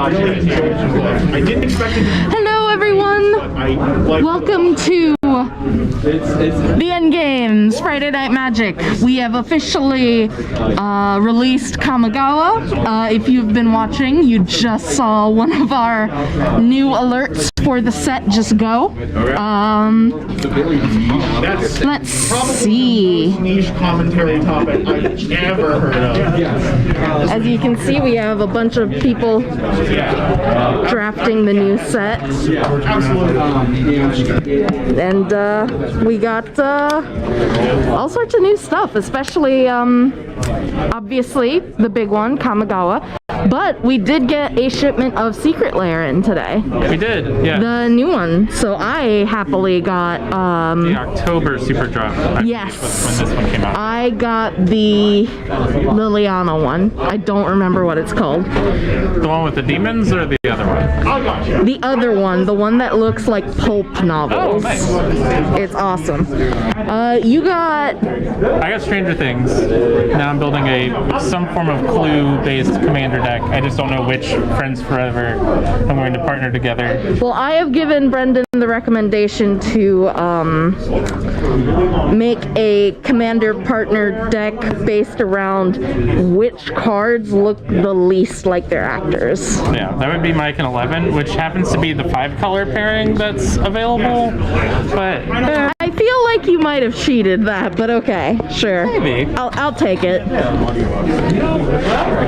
didn't expect it. Hello, everyone. Welcome to the End Games Friday Night Magic. We have officially released Kamigawa. If you've been watching, you just saw one of our new alerts for the set just go. Let's see. Niche commentary topic I've ever heard of. As you can see, we have a bunch of people drafting the new set. And we got all sorts of new stuff, especially obviously the big one, Kamigawa. But we did get a shipment of Secret Lair in today. We did, yeah. The new one. So I happily got the October Super Drop. Yes. When this one came out. I got the Liliana one. I don't remember what it's called. The one with the demons or the other one? The other one, the one that looks like pulp novels. Oh, nice. It's awesome. You got... I got Stranger Things. Now I'm building some form of Clue-based commander deck. I just don't know which Friends Forever I'm going to partner together. Well, I have given Brendan the recommendation to make a commander partner deck based around which cards look the least like their actors. Yeah, that would be Mike and 11, which happens to be the 5-color pairing that's available. But I feel like you might have cheated that, but okay, sure. Maybe. I'll take it.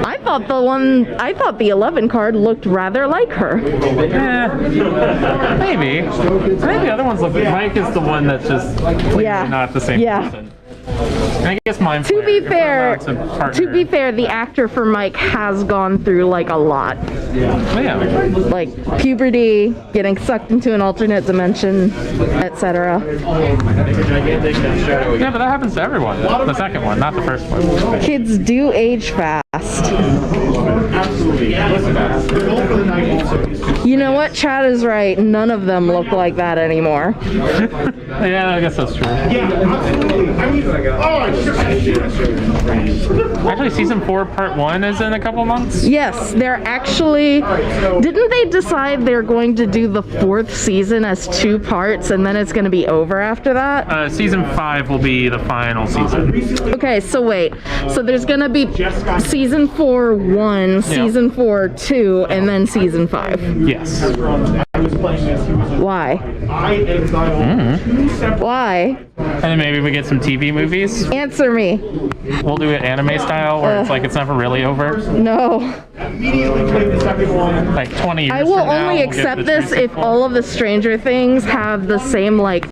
I thought the 11 card looked rather like her. Maybe. I think the other ones look. Mike is the one that's just clearly not the same person. And I guess mine. To be fair, the actor for Mike has gone through like a lot. Like puberty, getting sucked into an alternate dimension, etc. Yeah, but that happens to everyone. The second one, not the first one. Kids do age fast. Absolutely. You know what? Chad is right. None of them look like that anymore. Yeah, I guess that's true. Yeah, absolutely. I mean, actually, season 4, part 1 is in a couple months. Yes, they're actually. Didn't they decide they're going to do the 4th season as 2 parts, and then it's going to be over after that? Season 5 will be the final season. Okay, so wait. So there's going to be season 4 1, season 4 2, and then season 5. Yes. Why? Why? And then maybe we get some TV movies. Answer me. We'll do it anime style, where it's like it's never really over. No. Like 20 years I will from now, only accept this if all of the Stranger Things have the same like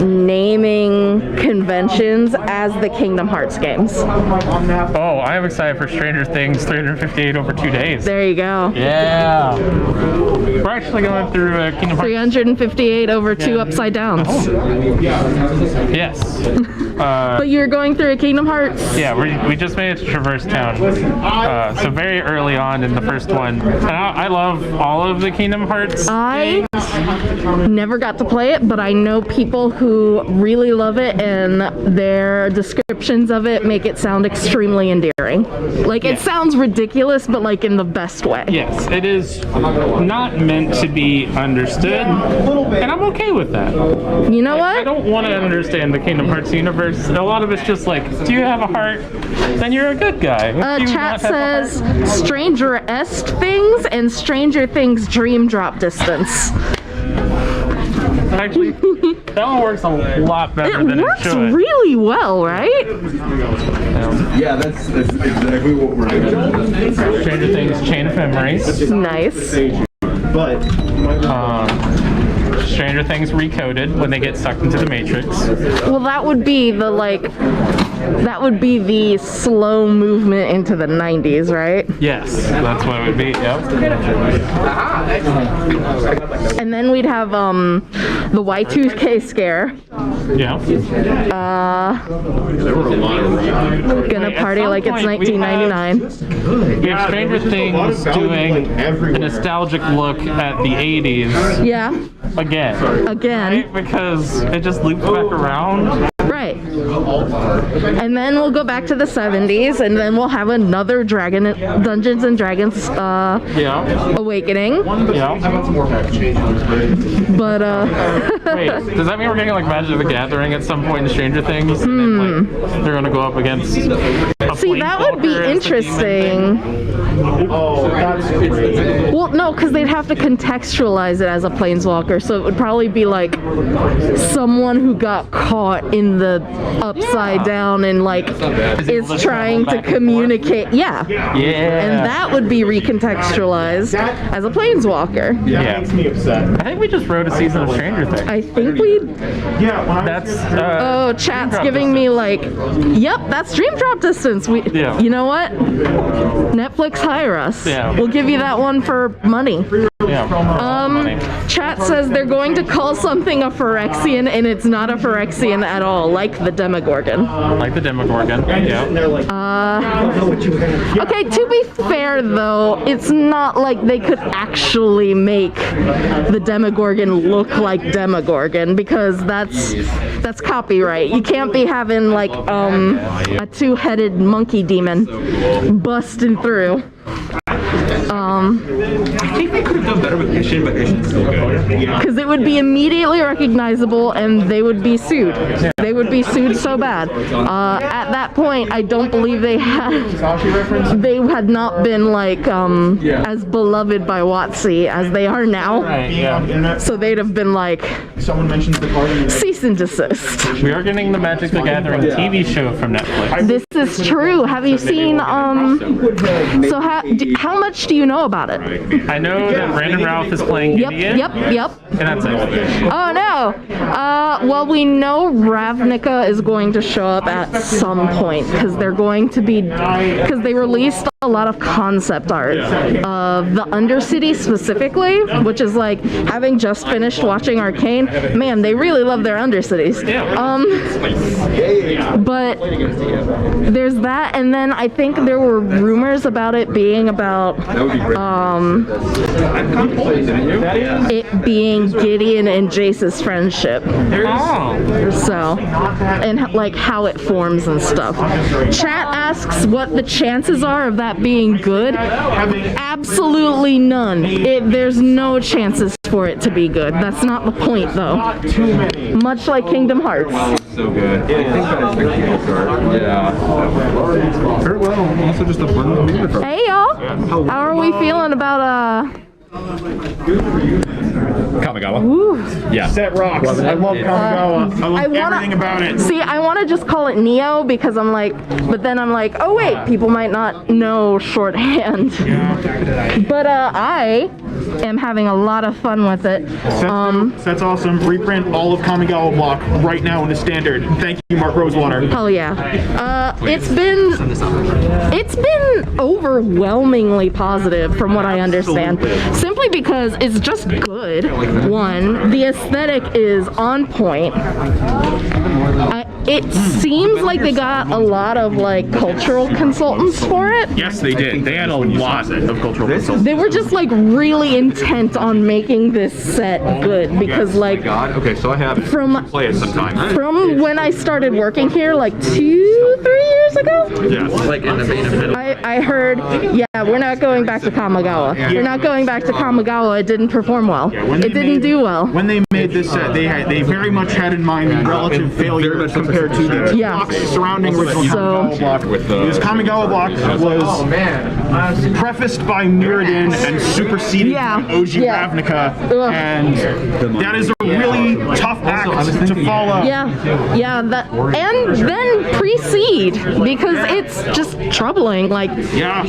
naming conventions as the Kingdom Hearts games. Oh, I'm excited for Stranger Things 358 over 2 days. There you go. Yeah. We're actually going through Kingdom Hearts 358 over 2 upside downs. Yes. But you're going through a Kingdom Hearts? Yeah, we just made it to Traverse Town. So very early on in the first one. And I love all of the Kingdom Hearts I games. never got to play it, but I know people who really love it, and their descriptions of it make it sound extremely endearing. Like, it sounds ridiculous, but like in the best way. Yes, it is not meant to be understood, and I'm okay with that. You know what? I don't want to understand the Kingdom Hearts universe. A lot of it's just like, do you have a heart? Then you're a good guy. Chat says Stranger-esque things and Stranger Things dream drop distance. Actually, that one works a lot better than it should. It works really well, right? Yeah, that's exactly what we're doing. Stranger Things Chain of Memories. Nice. But Stranger Things Recoded when they get sucked into the Matrix. Well, that would be the the slow movement into the 90s, right? Yes, that's what it would be. Yep. And then we'd have the Y2K scare. Yeah. Gonna party like it's 1999. We have Stranger Things doing a nostalgic look at the 80s. Yeah. Again. Again. Right? Because it just loops back around. Right. And and then we'll go back to the 70s, and then we'll have another Dungeons and Dragons Yeah. Awakening. Yeah. But Wait, does that mean we're getting like Magic the Gathering at some point in Stranger Things? And then, like, they're gonna go up against a see, that would be planeswalker as the demon thing? interesting. Oh, that's great. Well, no, because they'd have to contextualize it as a planeswalker, so it would probably be like someone who got caught in the upside down and like is to trying travel to back and communicate. Yeah. Yeah. And that would be recontextualized as a planeswalker. That Yeah. makes me upset. I think we just wrote a season of Stranger Things. I think we. Yeah, when I was That's Oh, chat's Dream giving drop me like, yep, that's Dream Drop Distance. Yeah. You know what? Netflix hire us. Yeah. We'll give you that one for money. yeah. Chat says they're going to call something a Phyrexian, and it's not a Phyrexian at all, like the Demogorgon. Like the Demogorgon. Yeah. they're like, Okay, to be fair though, it's not like they could actually make the Demogorgon look like Demogorgon, because that's copyright. You can't be having like a two-headed monkey demon busting through. I think they could have done better with Ishin, but Ishin's still good. Because it would be immediately recognizable and they would be sued. They would be sued so bad. At that point, I don't believe they had not been like as beloved by WotC as they are now. Right, yeah. So they'd have been like, someone mentions the party. cease and desist. We are getting the Magic the Gathering TV show from Netflix. This is true. Have you seen so how much do you know about it? I know that Brandon Routh is playing Yep, Gideon. yep. And that's it. Oh no! Well, we know Ravnica is going to show up at some point because they're going to be, because they released a lot of concept art of the Undercity specifically, which is like, having just finished watching Arcane, man, they really love their Undercities. But there's that, and then I think there were rumors about it being about it being Gideon and Jace's friendship. Oh. So, and like how it forms and stuff. Chat asks what the chances are of that being good. Absolutely none. There's no chances for it to be good. That's not the point though. Much like Kingdom Hearts. So good. I think that is the key card. Yeah. Very well. Also just a fun thing. Hey y'all! How are we feeling about Kamigawa. Woo. Yeah. Set rocks. I love Kamigawa. I love everything about it. See, I want to just call it Neo because I'm like, but then I'm like, oh wait, people might not know shorthand. But I am having a lot of fun with it. That's awesome. Reprint all of Kamigawa block right now in the standard. Thank you, Mark Rosewater. Hell yeah. It's been overwhelmingly positive from what I understand. Simply because it's just good. One, the aesthetic is on point. It seems like they got a lot of like cultural consultants for it. Yes, they did. They had a lot of cultural consultants. They were just like really intent on making this set good because like God. Okay, so I have it. from Play it sometime. from when I started working here like 2-3 years ago, Yeah. Like in the main event. I heard, yeah, we're not going back to Kamigawa. We're not going back to Kamigawa. It didn't perform well. It didn't do well. When they made this set, they very much had in mind the relative failure compared to the blocks surrounding original Kamigawa block. Because Kamigawa block was prefaced by Mirrodin and superseded by OG Ravnica, and that is a really tough act to follow. Yeah, that, and then precede because it's just troubling. Like,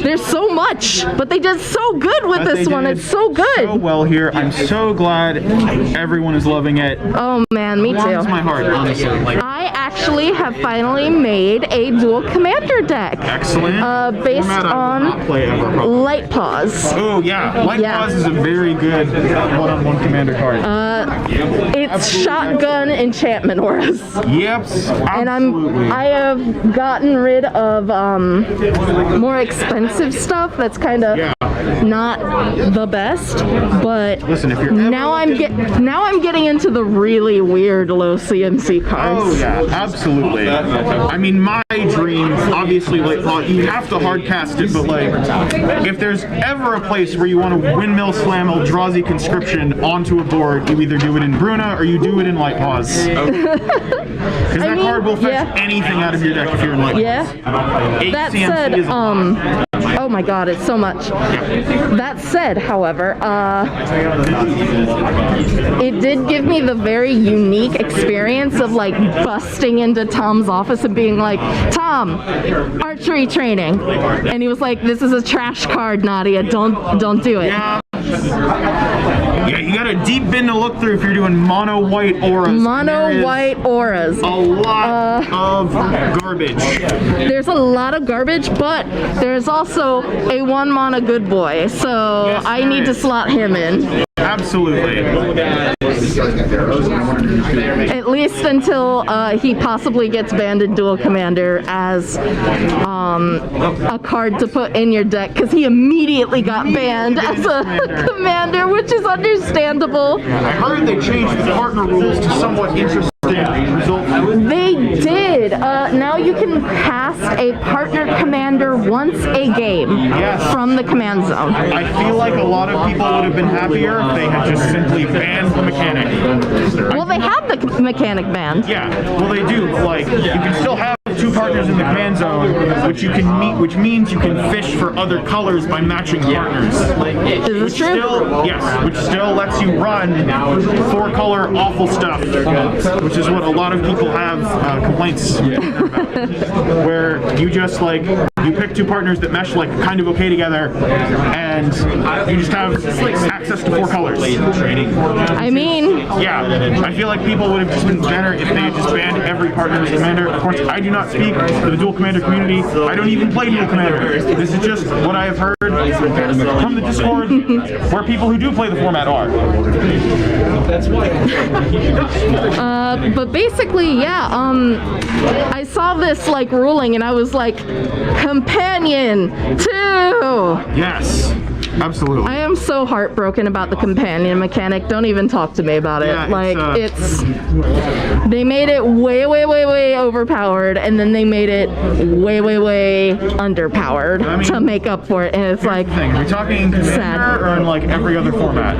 there's so much, but they did so good with this one. It's so good. So well here. I'm so glad everyone is loving it. Oh man, me too. Warms my heart, honestly. I actually have finally made a dual commander deck. Excellent. Based on Light Paws. Oh yeah, Light Paws is a very good one-on-one commander card. It's shotgun enchantment auras. Yep. And I have gotten rid of more expensive stuff that's kind of not the best, but listen, if you're now I'm getting into the really weird low CMC cards. Oh Yeah, absolutely. I mean, my dream, obviously, like, well, you have to hard cast it, but like, if there's ever a place where you want to windmill slam Eldrazi Conscription onto a board, you either do it in Bruna or you do it in Light Paws. Because that card will fetch anything out of your deck if you're in Light Paws. Yeah. That said, oh my god, it's so much. That said, however, it did give me the very unique experience of like busting into Tom's office and being like, Tom, archery training. And he was like, this is a trash card, Nadia, don't do it. Yeah, you got a deep bin to look through if you're doing mono white auras. Mono white auras. A lot of garbage. There's a lot of garbage, but there's also a 1 mana good boy, so Yes, I need to slot him in. Absolutely. At least until he possibly gets banned in Duel Commander as a card to put in your deck, because he immediately got banned as a commander, which is understandable. I heard they changed the partner rules to somewhat interesting results. They did. Now you can cast a partner commander once a game from the command zone. I feel like a lot of people would have been happier if they had just simply banned the mechanic. Well, they have the mechanic banned. Yeah, well they do. Like, you can still have 2 partners in the command zone, which you can meet, which means you can fish for other colors by matching partners. Is this true? Yes, which still lets you run 4-color awful stuff, which is what a lot of people have complaints about. Where you just like, you pick 2 partners that mesh like kind of okay together, and you just have access to 4 colors. I mean, yeah, I feel like people would have just been better if they had just banned every partner as commander. Of course, I do not speak for the Duel Commander community. I don't even play Duel Commander. This is just what I have heard from the Discord, where people who do play the format are. but basically, yeah, I saw this like ruling and I was like, companion 2! Yes. Absolutely. I am so heartbroken about the companion mechanic. Don't even talk to me about it. Yeah, it's they made it way overpowered, and then they made it way underpowered to make up for it. And it's like, are we talking in Commander or in like every other format?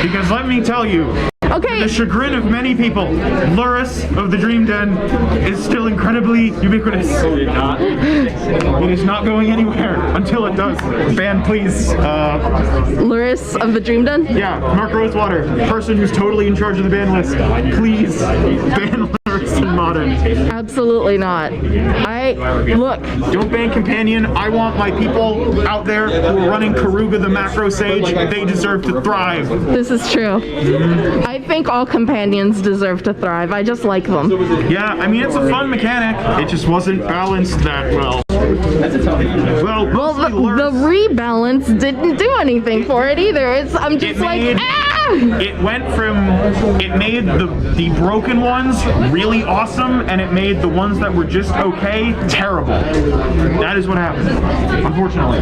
Because let me tell you, okay, to the chagrin of many people, Lurrus of the Dream Den is still incredibly ubiquitous. It is not going anywhere until it does. Ban, please. Lurrus of the Dream Den? Yeah, Mark Rosewater, person who's totally in charge of the ban list. Please, ban Lurrus in Modern. Absolutely not. Look. Don't ban Companion. I want my people out there who are running Karuga the Macro Sage. They deserve to thrive. This is true. I think all companions deserve to thrive. I just like them. Yeah, I mean, it's a fun mechanic. It just wasn't balanced that well. Well, the rebalance didn't do anything for it either. I'm just like, It went from, it made the broken ones really awesome, and it made the ones that were just okay terrible. That is what happened, unfortunately.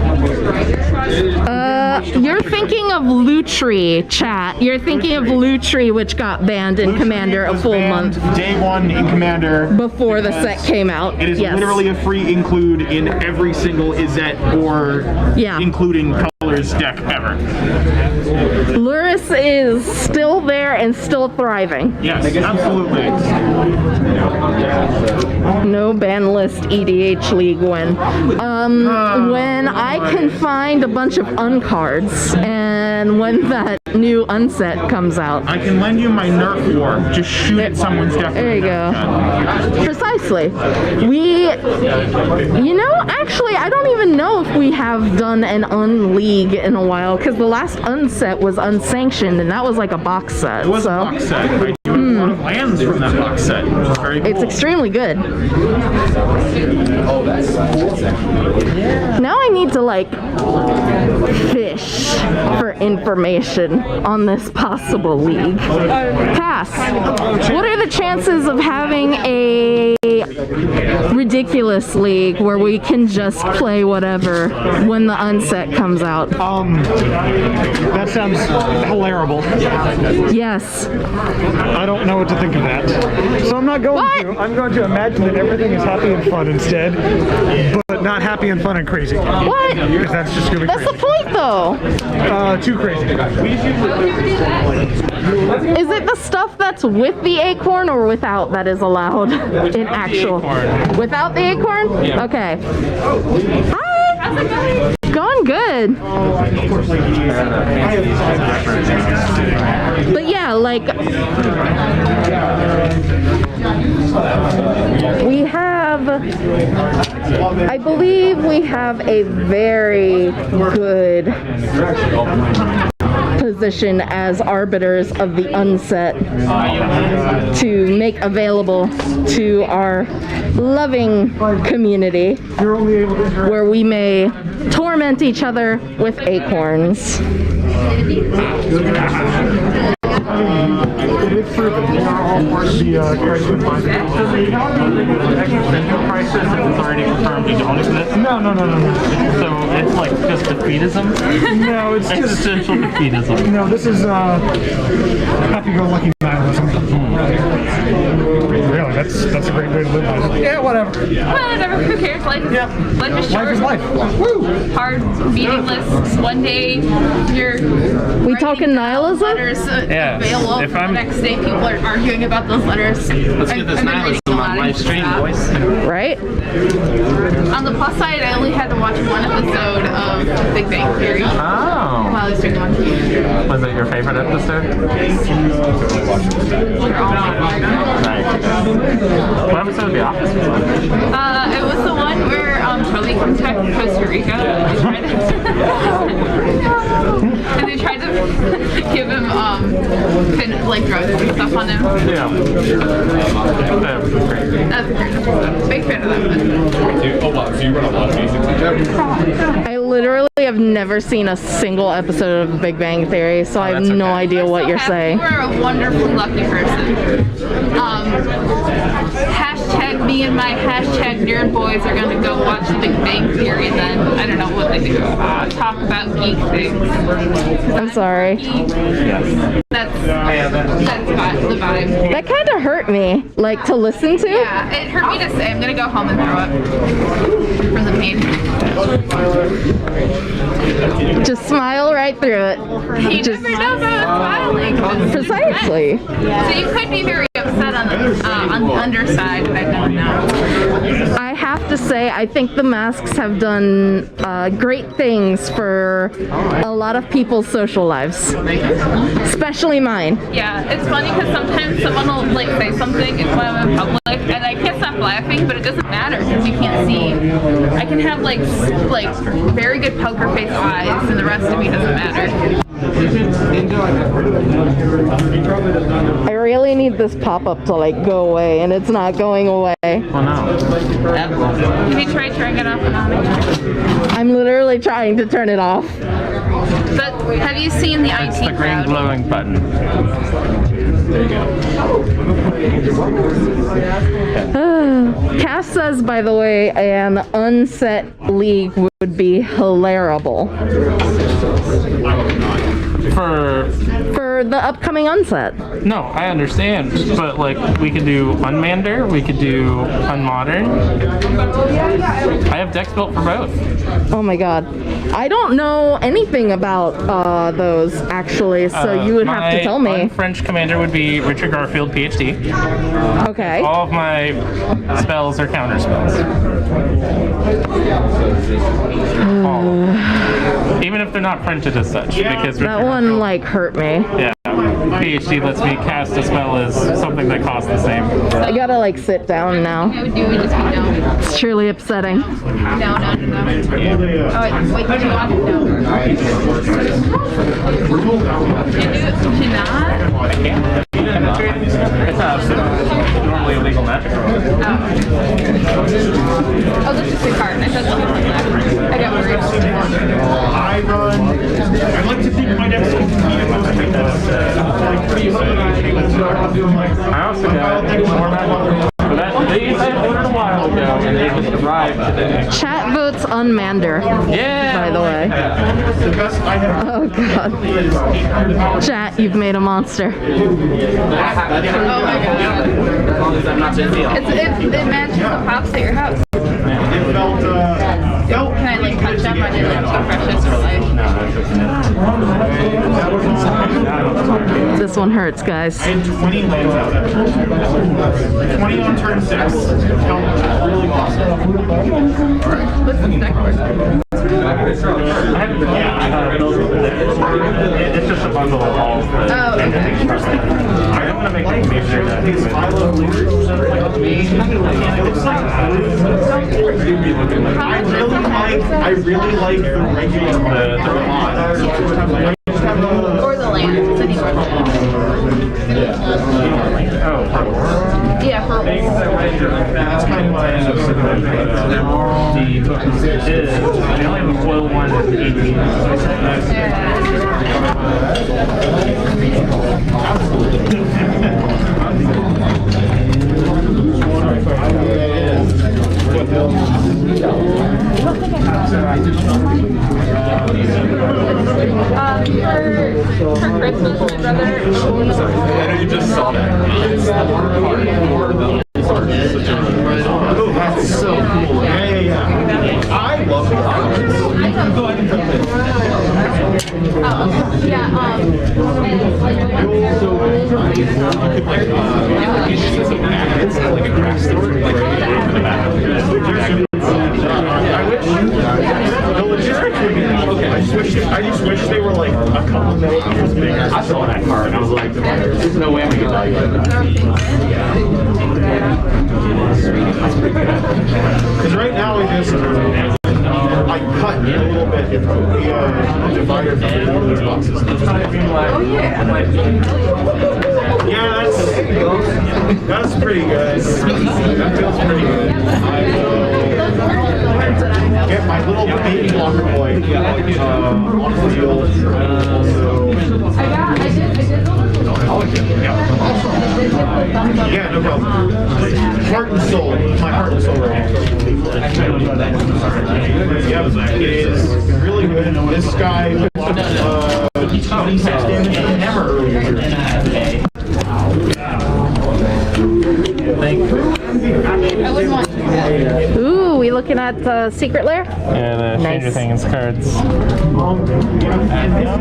You're thinking of Lutri, chat. You're thinking of Lutri, which got banned in Commander a full month. Day 1 in Commander. Before the set came out. It is literally a free include in every single Izzet or including colors deck ever. Lurrus is still there and still thriving. Yes, absolutely. No ban list EDH League win. When I can find a bunch of uncards, and when that new unset comes out. I can lend you my Nerf War. Just shoot at someone's deck. There you go. Precisely. Actually, I don't even know if we have done an unleague in a while, because the last unset was unsanctioned, and that was like a box set. It was a box set. I do have a lot of lands from that box set. It's very cool. It's extremely good. Now I need to like fish for information on this possible league. Cass, what are the chances of having a ridiculous league where we can just play whatever when the unset comes out. That sounds hilarious. Yes. I don't know what to think of that. So I'm not going What? to. I'm going to imagine that everything is happy and fun instead, but not happy and fun and crazy. What? Because that's just going to be That's the point, though. too crazy. Is it the stuff that's with the acorn or without that is allowed in actual? acorn. Without the acorn? Yeah. Okay. Hi. Going good. But yeah, like we have, I believe we have a very good position as arbiters of the unset to make available to our loving community where we may torment each other with acorns. It is true that they are all part of the crisis. Crisis if it's already confirmed you don't exist? No. So it's like just defeatism? No, it's just Existential defeatism. no. This is happy-go-lucky nihilism. Really, that's a great way to live by it. Yeah, whatever. Whatever, who cares? Life is short. Life is life. Woo! Hard, meaningless. One day you're We talking nihilism? letters Yeah, available. if The I'm- next day people are arguing about those letters. Let's get this nihilism on live stream, boys. Right? On the plus side, I only had to watch one episode of Big Bang Theory while Oh. I was doing on TV. Was it your favorite episode? They're all my favorite. Nice. What episode of The Office was it? It was the one where Charlie comes back from Costa Rica and they tried to give him like drugs and stuff on him. Yeah. That was great. That's a great episode. Big fan of that one. I literally have never seen a single episode of Big Bang Theory, so I have that's no okay. idea what you're saying. You are a wonderfully lucky person. Hashtag me and my hashtag nerd boys are gonna go watch the Big Bang Theory and then I don't know what they do. Talk about geek things. I'm sorry. That's got the vibe. That kind of hurt me, like to listen to. Yeah, it hurt me to say. I'm gonna go home and throw up from the pain. Just smile right through it. You Just never know about smiling. precisely. So you could be very upset on the underside, but I don't know. I have to say, I think the masks have done great things for a lot of people's social lives, especially mine. Yeah, it's funny because sometimes someone will like say something when I'm in public, and I can't stop laughing, but it doesn't matter because you can't see. I can have like very good poker face eyes, and the rest of me doesn't matter. I really need this pop-up to like go away, and it's not going away. Well, no. Have you tried turning it off and on again? I'm literally trying to turn it off. But have you seen the It's IT the green crowd? glowing button. Cass says, by the way, an unset league would be hilarable for the upcoming unset. No, I understand, but like we could do Unmander, we could do Unmodern. I have decks built for both. Oh my god. I don't know anything about those actually, so you would have to tell me. My French commander would be Richard Garfield, PhD. Okay. All of my spells are counter spells. All of them. Even if they're not printed as such, because That Richard one like hurt me. Yeah. PhD lets me cast a spell as something that costs the same. I gotta like sit down now. I would do it just be no. It's truly upsetting. No. Oh, wait, do you want to know? Can you not? I can't. It's not normally a legal magic roll. Oh, this is the card. I thought something like that. I got worried. I'd like to think my next I also got more magic. But these I ordered a while ago, and they arrived today. Chat votes unmander. Yeah. By the way. The best I have. Oh god. Chat, you've made a monster. Oh my god. As long as I'm not busy. It matches the pops at your house. It felt Can I like touch them? I did like toothbrushes for life. This one hurts, guys. I had 20 lands out at turn 2. 20 on turn 6. Felt really awesome. What's the deck for? It's just a bundle of balls. Oh, okay. I'm gonna make sure that I love leaders. I really like the regular mods. Or the land. It's anywhere. Yeah, for That's kind of I only have a foil one at 18. For Christmas, my brother. I know you just saw that. It's the hard part for the Oh, that's so cool. Yeah. I love the cards. It's like a crash stick, like in the back. I wish the logistics would be I just wish they were like a couple millimeters bigger. I saw that card and I was like, there's no way I'm gonna tell you that. Because right now I just I cut a little bit the divider from these boxes. Yeah, that's pretty good. That feels pretty good. Get my little baby blocker boy on the field. Yeah, no problem. Heart and soul. My heart and soul right here. Yep, it is really good. This guy, 26 damage from hammer earlier. Thank you. I wouldn't want to do that. Ooh, we looking at Secret Lair? Yeah, the Stranger Nice. Things cards.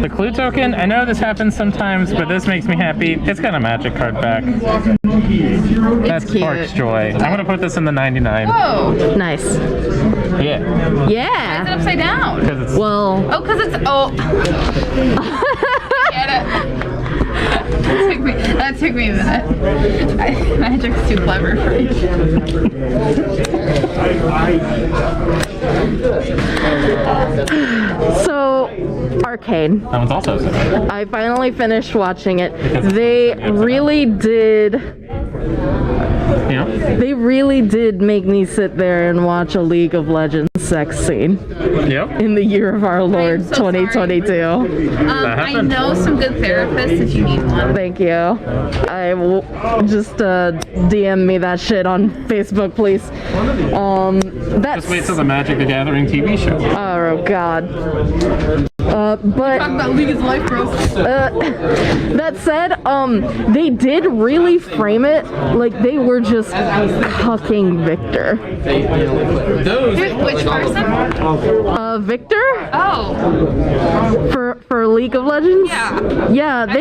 The clue token, I know this happens sometimes, but this makes me happy. It's got a magic card back. That cute. sparks joy. I'm gonna put this in the 99. Whoa! Nice. Yeah. It's Yeah. upside down. Because it's Well, Oh, because it's. Oh. Get it. That took me a minute. Magic's too clever for me. so Arcane. that one's also similar. I finally finished watching it. They really did. Yeah. They really did make me sit there and watch a League of Legends sex scene Yep. in the year of our Lord, so sorry. 2022. I happened. know some good therapists if you need one. Thank you. I will just DM me that shit on Facebook, please. That's. Just wait till the Magic the Gathering TV show. Oh God. But Talk about League is life, bro. that said, they did really frame it like they were just cucking Victor. Which person? Victor Oh, for League of Legends. yeah. Yeah, I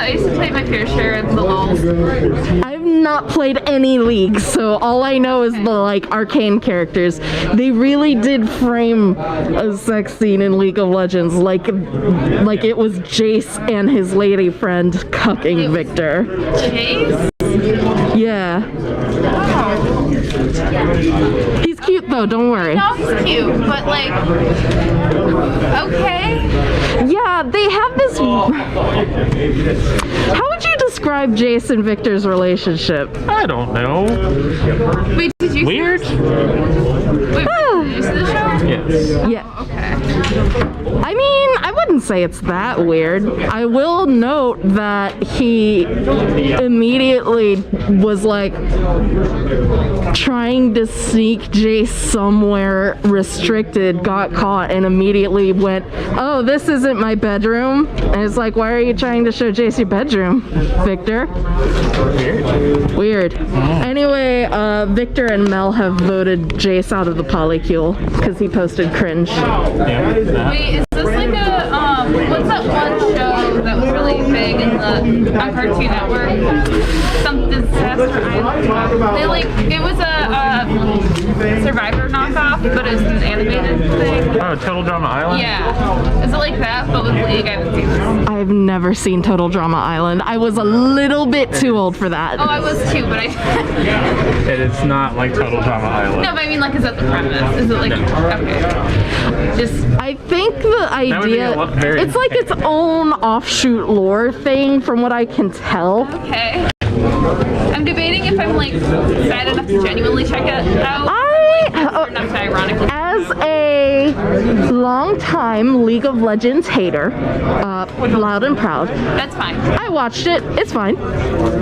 used to play my fair share of the LOLs. I've not played any League, so all I know is the like arcane characters. They really did frame a sex scene in League of Legends like it was Jace and his lady friend cucking Victor. Chase? Yeah. He's cute though, don't worry. No, he's cute, but like, okay. Yeah, they have this. How would you describe Jace and Victor's relationship? I don't know. Wait, did you? Weird? Wait, did you see the show? Yes. Yeah. Okay. I mean, I wouldn't say say it's that weird. I will note that he immediately was like trying to sneak Jace somewhere restricted, got caught, and immediately went, "Oh, this isn't my bedroom." And it's like, why are you trying to show Jace your bedroom, Victor? Weird. Anyway, Victor and Mel have voted Jace out of the polycule because he posted cringe. Wait, is this like a what's that one show that was really big in the on Cartoon Network? Some Disaster Island. They like it was a Survivor knockoff, but it was an animated thing. Oh, Total Drama Island? Yeah. Is it like that, but with League? I haven't seen this. I've never seen Total Drama Island. I was a little bit too old for that. Oh, I was too, but I. It's not like Total Drama Island. No, but I mean, like, is that the premise? Is it like okay? Just I think the idea, it's like its own offshoot lore thing from what I can tell. okay. I'm debating if I'm like sad enough to genuinely check it out. Or enough to ironically. As a long-time League of Legends hater, loud and proud, That's fine. I watched it. It's fine.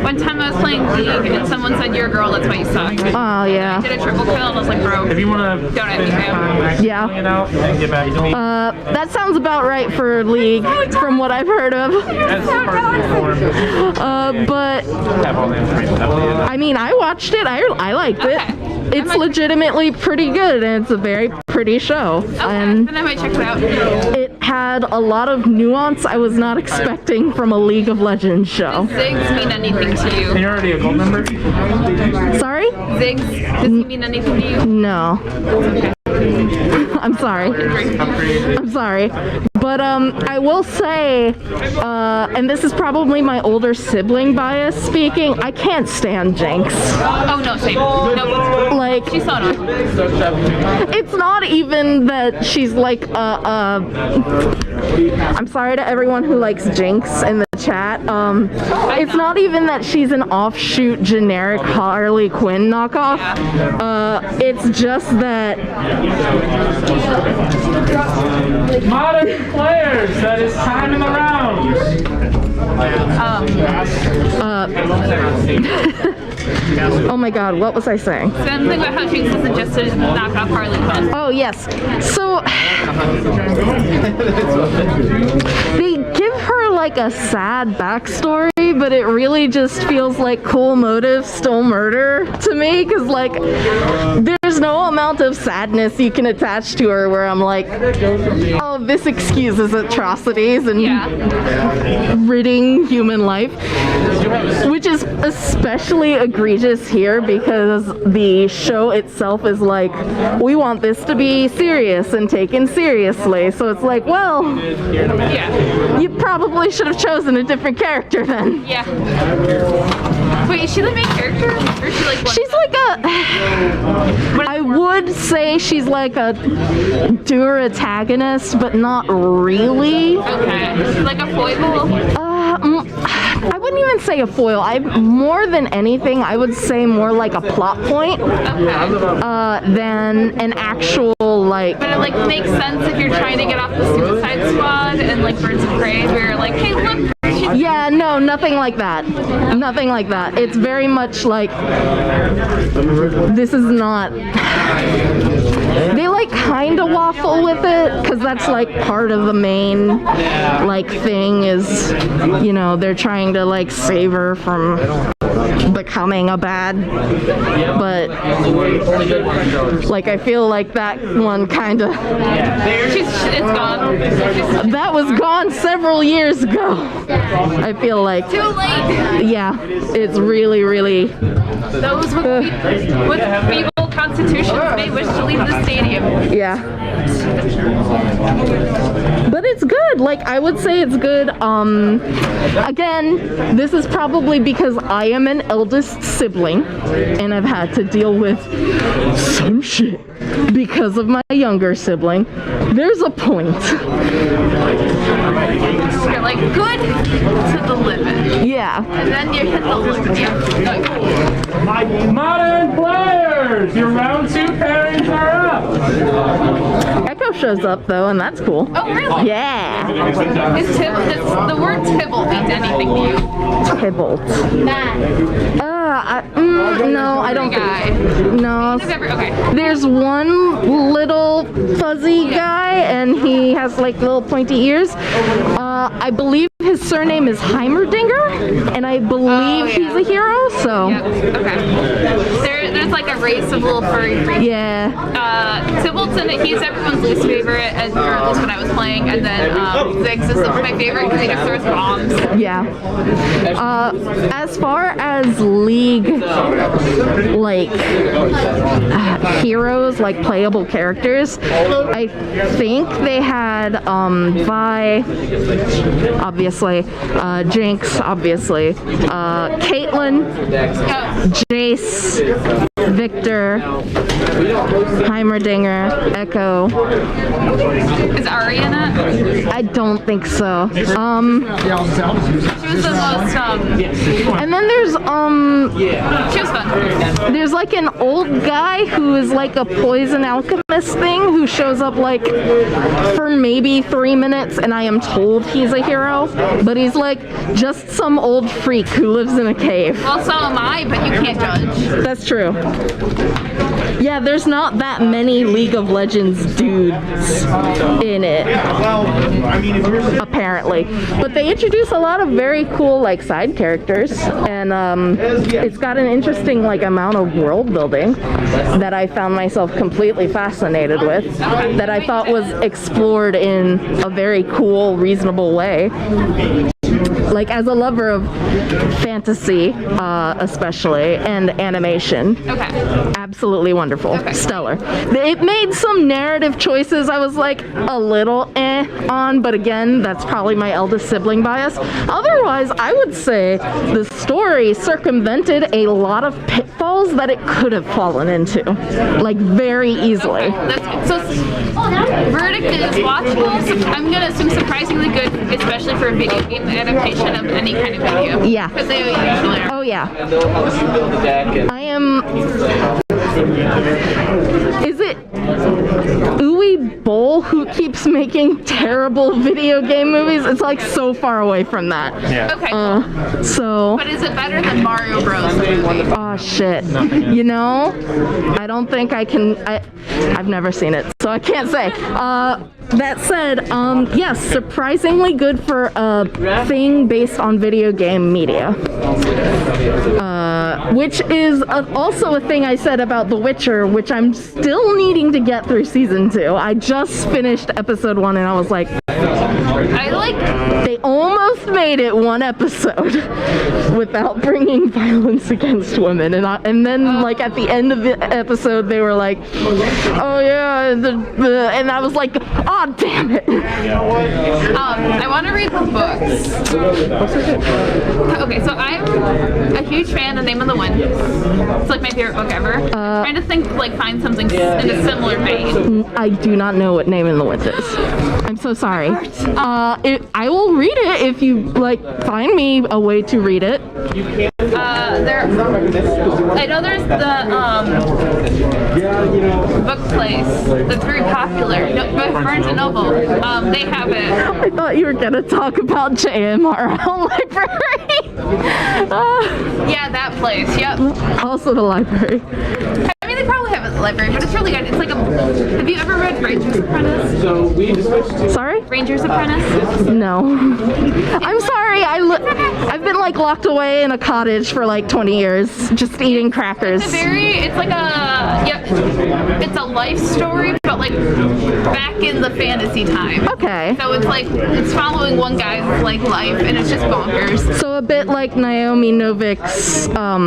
One time I was playing League and someone said, "You're a girl, that's why you suck." Oh, yeah. Did a triple kill and I was like, bro, If you want to don't at me, fam. Yeah. it out and get back to me, That sounds about right for League, from what I've heard of. that's part of the form. But, Have all the information. I mean, I watched it. I liked it. Okay. It's legitimately pretty good, and it's a very pretty show. Okay, And then I might check it out. it had a lot of nuance I was not expecting from a League of Legends show. Zigs mean anything to you? You're already a gold member? Sorry? Zigs, does he mean anything to you? No. Okay. I'm sorry. I'm sorry. But I will say, and this is probably my older sibling bias speaking, I can't stand Jinx. Oh no, same. No, Like, she's so annoying. it's not even that she's like I'm sorry to everyone who likes Jinx in the chat. It's not even that she's an offshoot generic Harley Quinn knockoff. It's just that Modern players, that is time in the round. oh my god, what was I saying? Something about how Jinx isn't just a knockoff Harley Quinn. Oh yes. So they give her like a sad backstory, but it really just feels like cool motive, still murder to me, because like there's no amount of sadness you can attach to her where I'm like, oh, this excuses atrocities and ridding human life, which is especially egregious here because the show itself is like, we want this to be serious and taken seriously. So it's like, well, Yeah. you probably should have chosen a different character then. Yeah. Wait, is she the main character? Or is she like one? She's like I would say she's like a doer antagonist, but not really. Okay. She's like a foible? I wouldn't even say a foil. More than anything, I would say more like a plot point Okay. than an actual like. But it like makes sense if you're trying to get off the Suicide Squad and like Birds of Prey, where you're like, hey, look, she's Yeah, no, nothing like that. Nothing like that. It's very much like this is not. They like kind of waffle with it because that's like part of the main like thing is, you know, they're trying to like save her from becoming a bad, but like I feel like that one kind of it's gone. that was gone several years ago. I feel like Too late. yeah, it's really Those with feeble constitutions may wish to leave the stadium. yeah. But it's good. Like I would say it's good. Again, this is probably because I am an eldest sibling and I've had to deal with some shit because of my younger sibling. There's a point. You're like good to the limit. Yeah. And then you hit the limit. Yeah. Modern players, your round two pairings are up. Echo hero shows up though, and that's cool. Oh, really? Yeah. The word Tybalt means anything to you? Tybalt. No, I don't think. No. Okay. There's one little fuzzy guy, and he has like little pointy ears. I believe his surname is Heimerdinger, and I believe he's a hero. So. Yep. Okay. There's like a race of little furry creatures. Yeah. Tybalt's in it. He's everyone's least favorite, or at least when I was playing. And then Ziggs is my favorite because he just throws bombs. Yeah. As far as League, like heroes, like playable characters, I think they had Vi, obviously, Jinx, obviously, Caitlyn, Jace, Victor, Heimerdinger, Echo. Is Ari in it? I don't think so. She was the most. And then there's She was fun. there's like an old guy who is like a poison alchemist thing who shows up like for maybe 3 minutes, and I am told he's a hero, but he's like just some old freak who lives in a cave. Well, so am I, but you can't judge. That's true. Yeah, there's not that many League of Legends dudes in it, Well, I mean, if you're apparently. But they introduce a lot of very cool like side characters, and it's got an interesting like amount of world building that I found myself completely fascinated with, that I thought was explored in a very cool, reasonable way. Like, as a lover of fantasy, especially, and animation, Okay. absolutely wonderful. Okay. Stellar. It made some narrative choices I was like a little on, but again, that's probably my eldest sibling bias. Otherwise, I would say the story circumvented a lot of pitfalls that it could have fallen into, like very easily. So Verdict is watchable. So I'm gonna assume surprisingly good, especially for a video game adaptation of any kind of video. Yeah. Because they usually are. Oh yeah. Build the deck and I am. Is it Uwe Boll who keeps making terrible video game movies? It's like so far away from that. Yeah. Okay. So. But is it better than Mario Bros. movie? Oh shit. You know, I don't think I can. I've never seen it, so I can't say. That said, yes, surprisingly good for a thing based on video game media. Which is also a thing I said about The Witcher, which I'm still needing to get through season 2. I just finished episode 1 and I was like, I like. they almost made it one episode without bringing violence against women, and then like at the end of the episode they were like, oh yeah, and I was like, oh damn it. I want to read the books. Okay, so I'm a huge fan of Name of the Wind. It's like my favorite book ever. Trying to think, like, find something in a similar vein. I do not know what Name in the Wind is. I'm so sorry. I will read it if you like find me a way to read it. I know there's the book place that's very popular, Barnes and Noble. They have it. I thought you were gonna talk about JMRL Library. Yeah, that place. Yep. Also the library. I mean, they probably have it at the library, but it's really good. It's like a. Have you ever read Ranger's Apprentice? so we switched to Sorry? Ranger's Apprentice? No. I'm sorry. I've been like locked away in a cottage for like 20 years, just eating crackers. It's like a. Yep. It's a life story, but like back in the fantasy time. Okay. So it's like it's following one guy's like life, and it's just bonkers. So a bit like Naomi Novik's, oh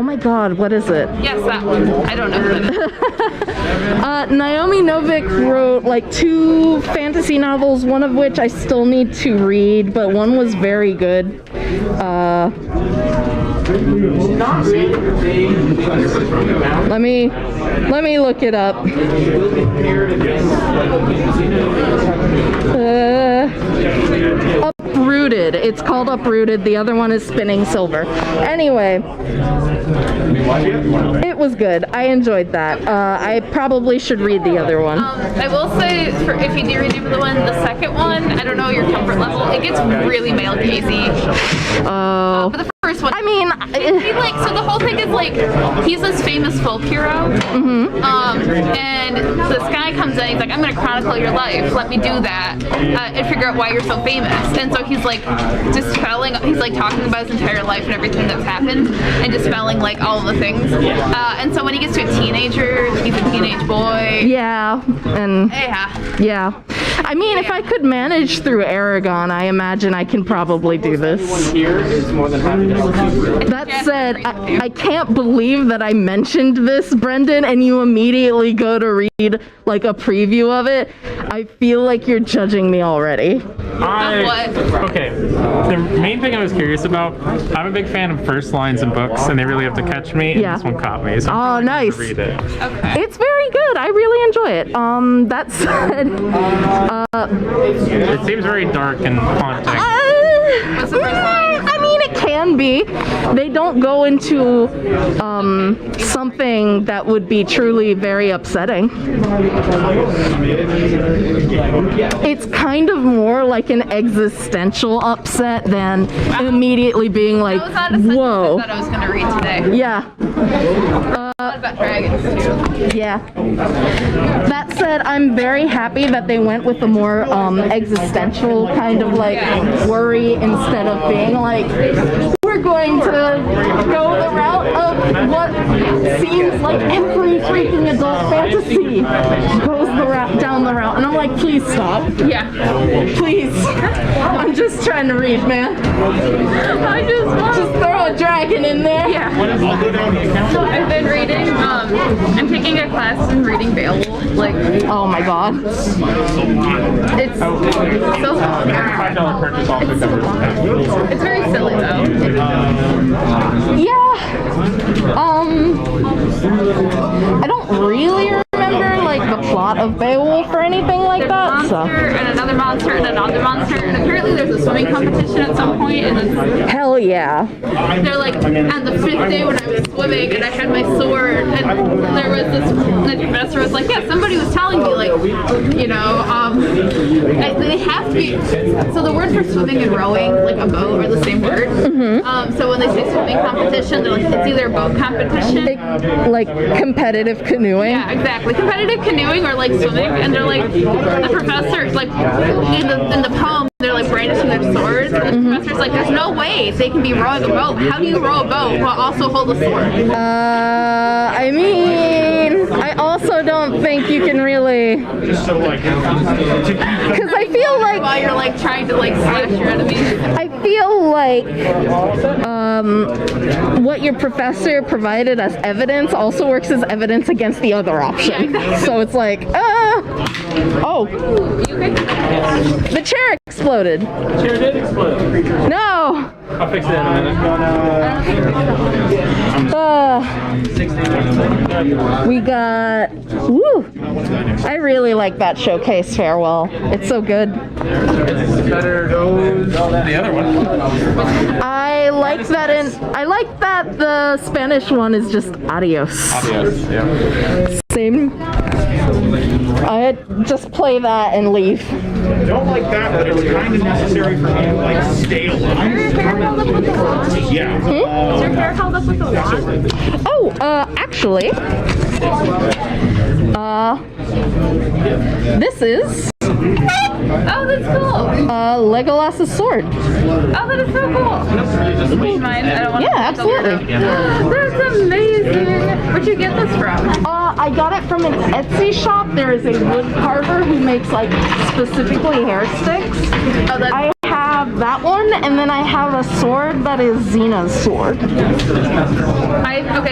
my god, what is it? Yes, that one. I don't know who that is. Naomi Novik wrote like 2 fantasy novels, one of which I still need to read, but one was very good. Let me look it up. Uprooted. It's called Uprooted. The other one is Spinning Silver. Anyway, it was good. I enjoyed that. I probably should read the other one. I will say, if you do read the one, the second one, I don't know your comfort level. It gets really male gazy. Oh. But the first one, I mean, he like, so the whole thing is like, he's this famous folk hero, and this guy comes in, he's like, I'm gonna chronicle your life, let me do that, and figure out why you're so famous. And so he's like dispelling, he's like talking about his entire life and everything that's happened, and dispelling like all of the things. And so when he gets to a teenager, he's a teenage boy. yeah, and yeah. I mean, if I could manage through Aragon, I imagine I can probably do this. Here is more than happy to help you. That said, I can't believe that I mentioned this, Brendan, and you immediately go to read like a preview of it. I feel like you're judging me already. What? Okay, the main thing I was curious about, I'm a big fan of first lines in books, and they really have to catch me, and Yeah. this one caught me, so I'm Oh, probably gonna nice. read it. Okay. It's very good. I really enjoy it. That said, It seems very dark and haunting. What's the first line? I mean, it can be. They don't go into something that would be truly very upsetting. It's kind of more like an existential upset than immediately being like, That was not a sentence whoa. I thought I was gonna read today. Yeah, What about dragons too? yeah. That said, I'm very happy that they went with a more existential kind of like worry instead of being like, we're going to go the route of what seems like every freaking adult fantasy goes down the route. And I'm like, please stop. Yeah. Please. I'm just trying to read, man. I just want. Just throw a dragon in there. Yeah. So I've been reading. I'm taking a class in reading Beowulf. Like, Oh my god. it's so long. $5 purchase also covers that. It's very silly though. Yeah. I don't really remember like the plot of Beowulf or anything like There's a that. monster and another monster and another monster, and apparently there's a swimming competition at some point, and it's, Hell yeah. they're like, on the 5th day when I was swimming and I had my sword, and there was this, the professor was like, yeah, somebody was telling me, like, you know, they have to be, so the word for swimming and rowing, like a boat, are the same word. So when they say swimming competition, they're like, it's either a boat competition. Like competitive canoeing. Yeah, exactly. Competitive canoeing or like swimming, and they're like, the professor, like, in the poem, they're like brandishing their swords, and the professor's like, there's no way they can be rowing a boat. How do you row a boat while also hold a sword? I mean, I also don't think you can really, because I feel like While you're like trying to like slash your enemies. I feel like what your professor provided as evidence also works as evidence against the other option. So it's like, oh, You okay? the chair exploded. Chair did explode. No. I'll fix it in a minute. We got, woo. I really like that showcase farewell. It's so good. The other one. I like that the Spanish one is just adios. Yes, yeah. Same. I just play that and leave. Don't like that, but it's kind of necessary for me to like stay alive. Is your hair held up with the wand? Yeah. Is your hair held up with the wand? Oh, actually, this is Oh, that's cool. Legolas's sword. Oh, that is so cool. Would you mind? I don't want Yeah, absolutely. That's amazing. Where'd you get this from? I got it from an Etsy shop. There is a wood carver who makes like specifically hair sticks. Oh, that's I have that one, and then I have a sword that is Xena's sword. okay,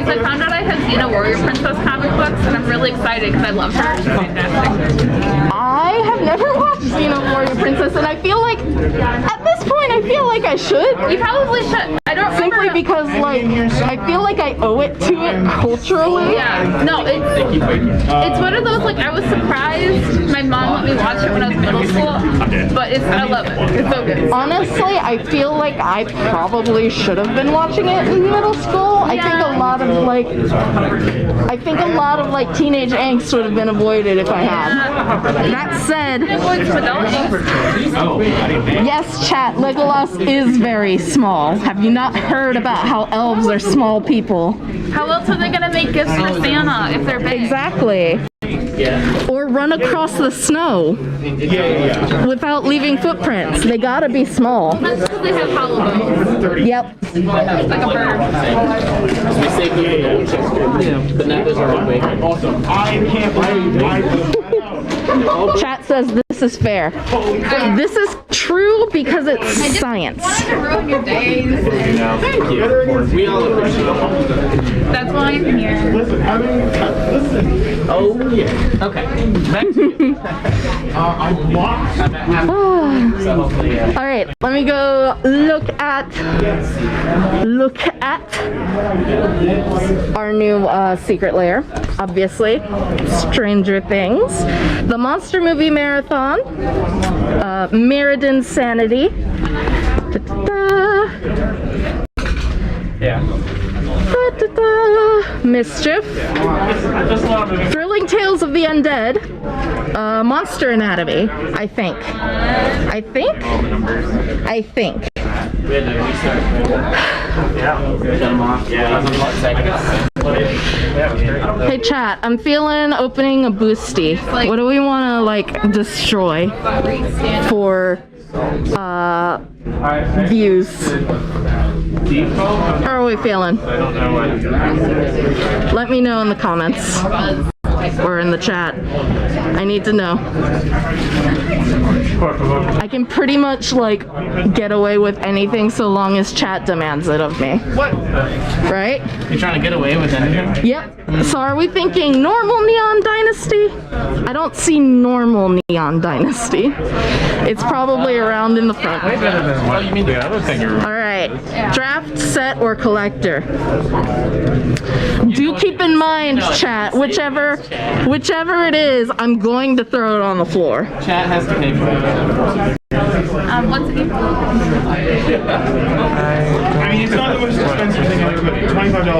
so I found out I had Xena Warrior Princess comic books, and I'm really excited because I love her. She's fantastic. I have never watched Xena Warrior Princess, and I feel like, at this point, I feel like I should. You probably should. I don't really simply because, like, I feel like I owe it to it culturally. Yeah, no, it's one of those, like, I was surprised my mom let me watch it when I was in middle school, but I love it. It's so good. Honestly, I feel like I probably should have been watching it in middle school. I think a lot of like teenage angst would have been avoided if I had. That said, yes, chat, Legolas is very small. Have you not heard about how elves are small people? How else are they gonna make gifts for Santa if they're big? Exactly. Or run across the snow without leaving footprints. They gotta be small. That's because they have hollow bones. Yep. Like a bird. We saved them from the Winchester, but now there's our way. Awesome. I can't believe Chat says this is fair. This is true because it's science. To ruin your days. Thank you. We all appreciate it. That's why I'm here. Listen. Oh, yeah. Okay. Back to you. I blocked. So hopefully, All right, let me go look at our new secret lair. Obviously, Stranger Things, the Monster Movie Marathon, Meriden Sanity. Yeah. Mischief, Thrilling Tales of the Undead, Monster Anatomy, I think. Hey chat, I'm feeling opening a boosty. What do we want to like destroy for views? How are we feeling? Let me know in the comments or in the chat. I need to know. I can pretty much like get away with anything so long as chat demands it of me. what? Right? You're trying to get away with anything? Yep. So are we thinking normal Neon Dynasty? I don't see normal Neon Dynasty. It's probably around in the front. What you mean the other thing you're All right, draft, set, or collector. Do keep in mind, chat, whichever it is, I'm going to throw it on the floor. Chat has to pay for it. What's the game? I mean, it's not the most expensive thing ever, but $25.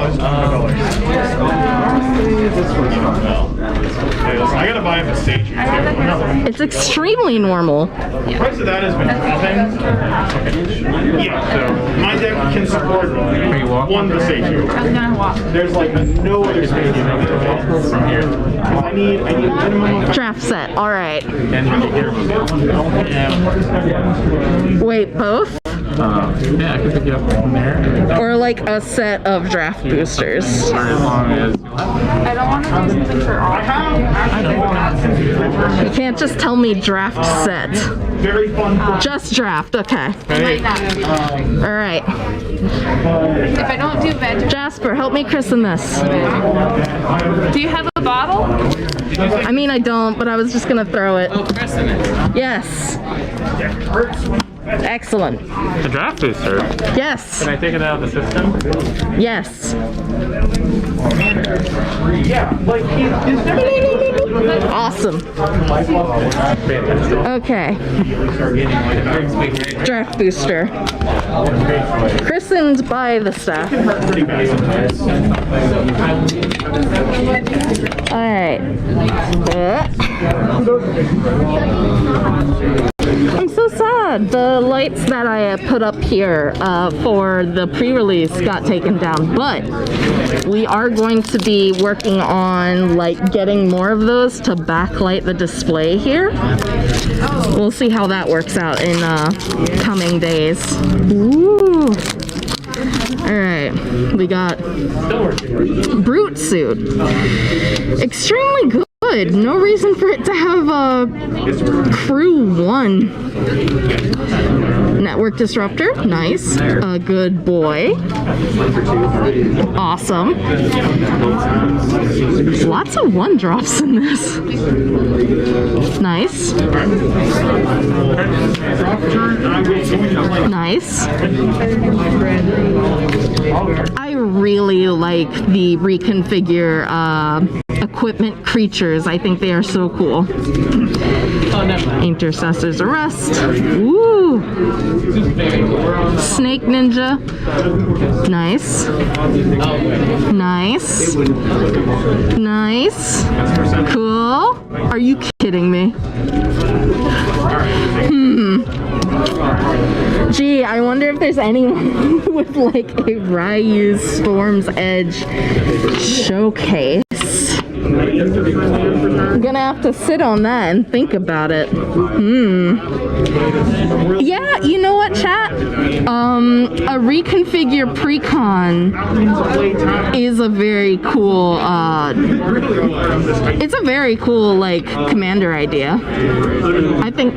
I gotta buy a stage here too. It's extremely normal. The price of that has been nothing. Yeah, so my deck can support one stage here. I was gonna walk. There's like no other stage from here. I need a minimum of Draft set, all right. Wait, both? yeah, I can pick you up from there. Or like a set of draft boosters? As long as I don't want to do something for all. You can't just tell me draft set. very fun. Just draft, okay. Might not. All right. If I don't do veg, Jasper, help me christen this. do you have a bottle? I mean, I don't, but I was just gonna throw it. Yes. Excellent. the draft booster. Yes. Can I take it out of the system? Yes. Yeah, like Awesome. Okay. Draft booster. Christened by the staff. Alright. I'm so sad. The lights that I put up here for the pre-release got taken down, but we are going to be working on like getting more of those to backlight the display here. We'll see how that works out in coming days. Ooh. All right, we got Brute Suit. Extremely good. No reason for it to have a Crew 1. Network Disruptor, nice. A good boy. Awesome. Lots of 1-drops in this. Nice. Nice. I really like the reconfigure equipment creatures. I think they are so cool. Intercessor's Arrest. Woo! Snake Ninja. Nice. Nice. Nice. Cool. Are you kidding me? Gee, I wonder if there's anyone with like a Ryu's Storm's Edge showcase. I'm gonna have to sit on that and think about it. Yeah, you know what, chat? A reconfigure precon is a very cool, it's a very cool, like, commander idea. I think,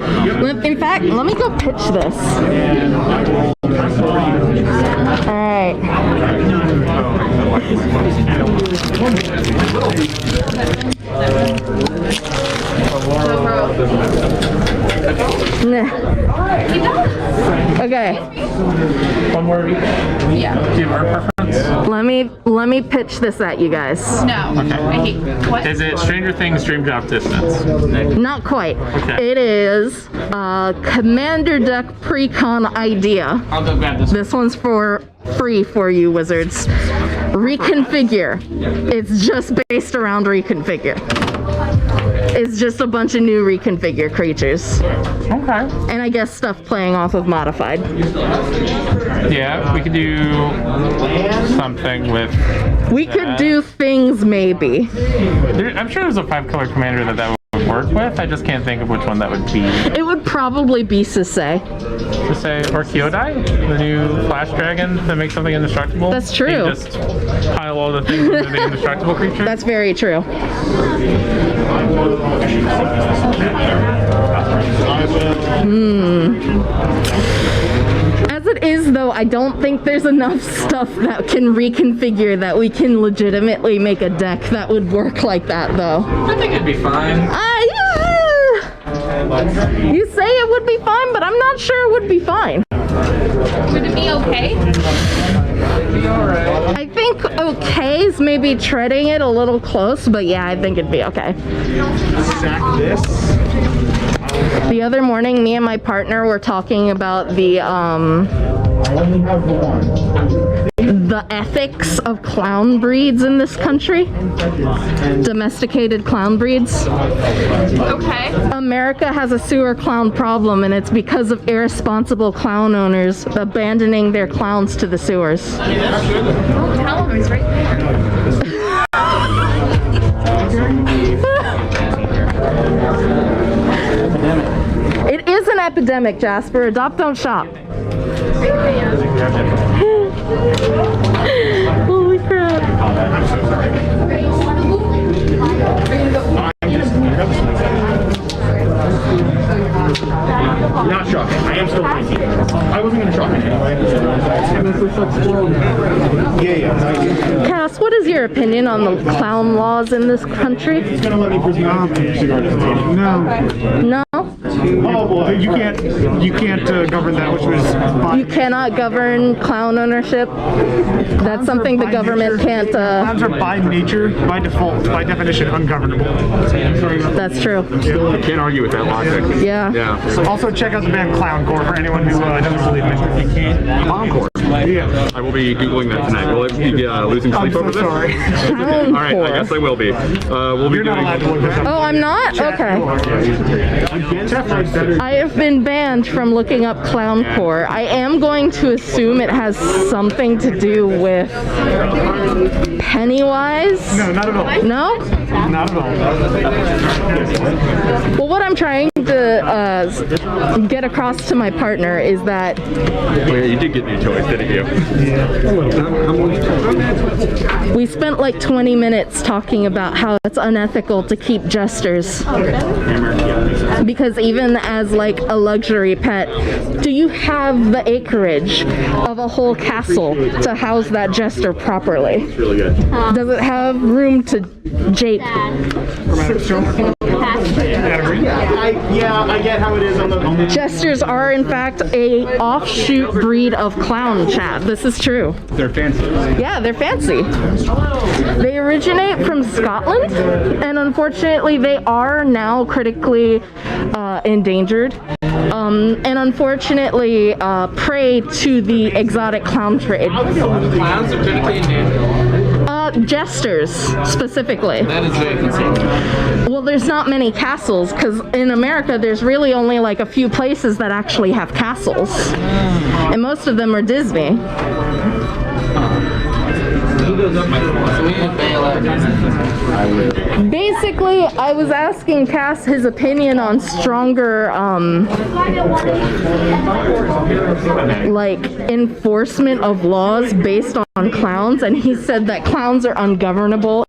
in fact, let me go pitch this. Alright. Okay. One more. Yeah. Do you have our preference? Let me pitch this at you guys. No. I hate what? Is it Stranger Things Dream Drop Distance? Not quite. Okay. It is Commander Deck Precon idea. I'll go grab this. This one's for free for you, wizards. Reconfigure. It's just based around reconfigure. It's just a bunch of new reconfigure creatures. Okay. And I guess stuff playing off of modified. Yeah, we could do something with. We could do things maybe. I'm sure there's a 5-color commander that would work with. I just can't think of which one that would be. It would probably be Sisei. To say, or Kyodai, the new Flash Dragon that makes something indestructible. That's true. You just pile all the things into the indestructible creature. That's very true. As it is, though, I don't think there's enough stuff that can reconfigure that we can legitimately make a deck that would work like that, though. I think it'd be fine. You say it would be fine, but I'm not sure it would be fine. Would it be okay? I think okay is maybe treading it a little close, but yeah, I think it'd be okay. Sack this. The other morning, me and my partner were talking about the ethics of clown breeds in this country. Domesticated clown breeds. Okay. America has a sewer clown problem, and it's because of irresponsible clown owners abandoning their clowns to the sewers. Tell him he's right there. It is an epidemic, Jasper. Adopt, don't shop. Holy crap. Not shocking. I am still thinking. I wasn't going to shock you. Yeah. Cass, what is your opinion on the clown laws in this country? He's going to let me present cigar dissertation. No? Oh, well, you can't govern that, which was fine. You cannot govern clown ownership? That's something the government can't... Clowns are by nature, by default, by definition, ungovernable. That's true. I can't argue with that logic. Yeah. Yeah. Also, check out the band Clowncore for anyone who doesn't believe me. Clowncore. Yeah. I will be Googling that tonight. Will I be losing sleep over this? Sorry. All right, I guess I will be. We'll be You're not doing... allowed to look this up. Oh, I'm not? Okay. I have been banned from looking up Clowncore. I am going to assume it has something to do with Pennywise? No, not at all. No? Not at all. Well, what I'm trying to get across to my partner is that Oh, yeah, you did get me a choice, didn't you? we spent like 20 minutes talking about how it's unethical to keep jesters. Because even as like a luxury pet, do you have the acreage of a whole castle to house that jester properly? good. Does it have room to jape? I get how it is on the Jesters are, in fact, a offshoot breed of clown, Chad. This is true. They're fancy. Yeah, they're fancy. They originate from Scotland, and unfortunately, they are now critically endangered. And unfortunately, prey to the exotic clown trade. Clowns are critically endangered. Jesters, specifically. That is very concerning. Well, there's not many castles, because in America, there's really only like a few places that actually have castles. And most of them are Disney. Basically, I was asking Cass his opinion on stronger, like, enforcement of laws based on clowns, and he said that clowns are ungovernable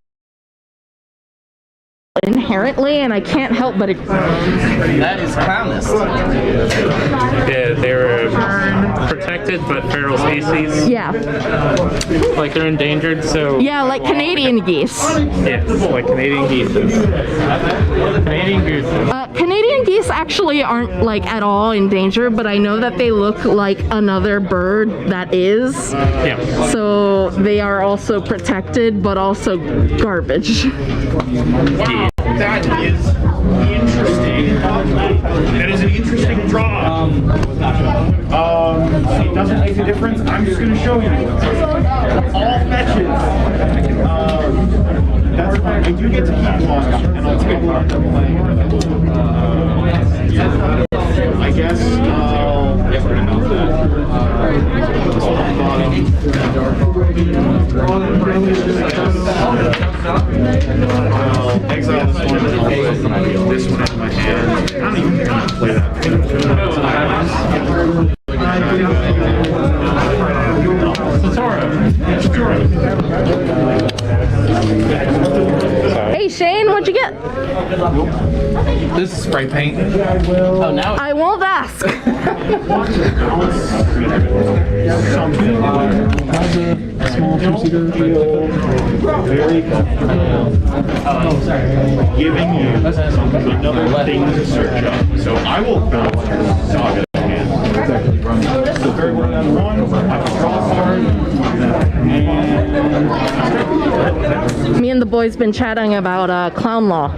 inherently, and I can't help but That is clownist. Yeah, they're protected but feral species. yeah, Like they're endangered, so yeah, like Canadian geese. yes, like Canadian geese. Canadian goose. Canadian geese actually aren't like at all in danger, but I know that they look like another bird that is. Yeah. So they are also protected, but also garbage. That is interesting. That is an interesting draw. It doesn't make a difference. I'm just going to show you. All fetches. That's fine. I do get to keep one, and I'll take one. I guess exile this one, and I'll put this one in my hand. I don't even think I'm going to play that. Hey Shane, what'd you get? This is spray paint. Oh, now I won't ask. Small two-seater. Giving you another thing to search up. So I will bounce Saga again. So very well on one. I can draw a card. Me and the boys been chatting about clown law.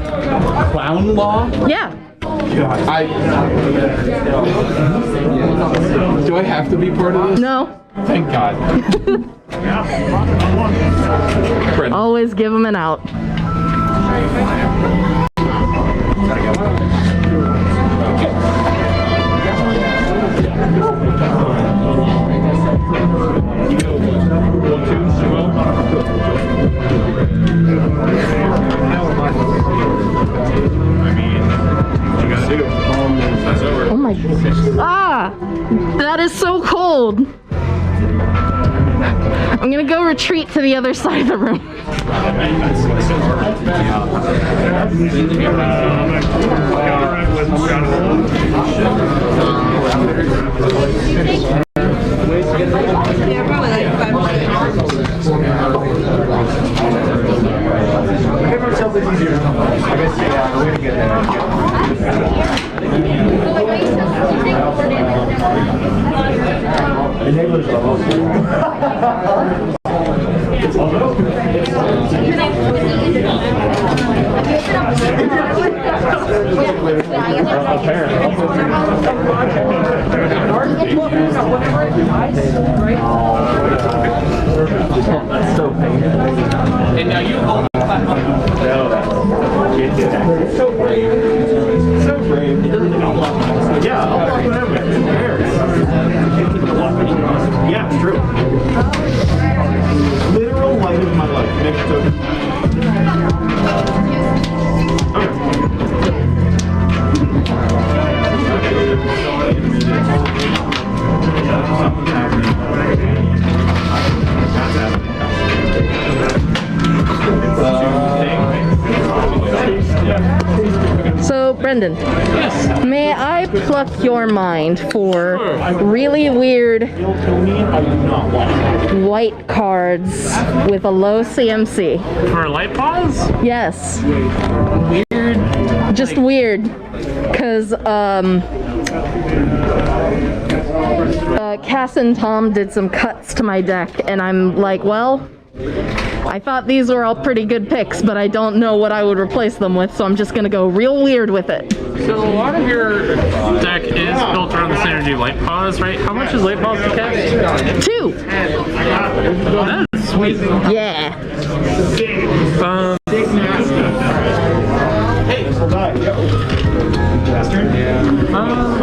clown law. Yeah. Do I have to be part of this? No. Thank God. Always give them an out. Oh my goodness. Ah! That is so cold. I'm gonna go retreat to the other side of the room. And now you hold the platform. So brave. So brave. Yeah, I'll walk whatever. Who cares? Yeah, it's true. Literal light of my life. Next to something's happening. That's happening. Brendan. May I pluck your mind for really weird white cards with a low CMC? For light pause? Yes. Weird. Just weird. Because, Cass and Tom did some cuts to my deck, and I'm like, well, I thought these were all pretty good picks, but I don't know what I would replace them with, so I'm just gonna go real weird with it. So a lot of your deck is built around the synergy light pause, right? How much is light pause to cast? 2. That is sweet. Yeah.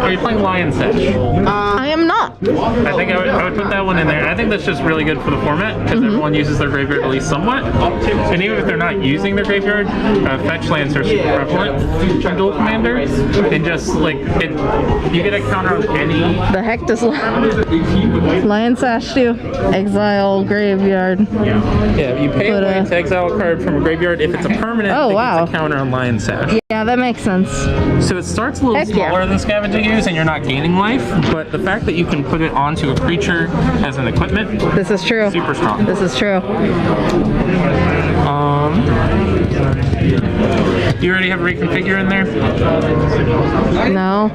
Are you playing Lion's Edge? I am not. I think I would put that one in there. I think that's just really good for the format because everyone uses their graveyard at least somewhat. And even if they're not using their graveyard, fetch lands are super prevalent in Dual Commander. And just like you get a counter on any. The heck does Lion Sash do? Exile graveyard. Yeah, you pay But, away to exile a card from a graveyard. If it's a permanent, Oh, it wow. gets a counter on Lion Sash. Yeah, that makes sense. So it starts a little Heck yeah. smaller than Scavenging Ooze and you're not gaining life, but the fact that you can put it onto a creature as an equipment, This is true. super strong. This is true. Do you already have Reconfigure in there? No.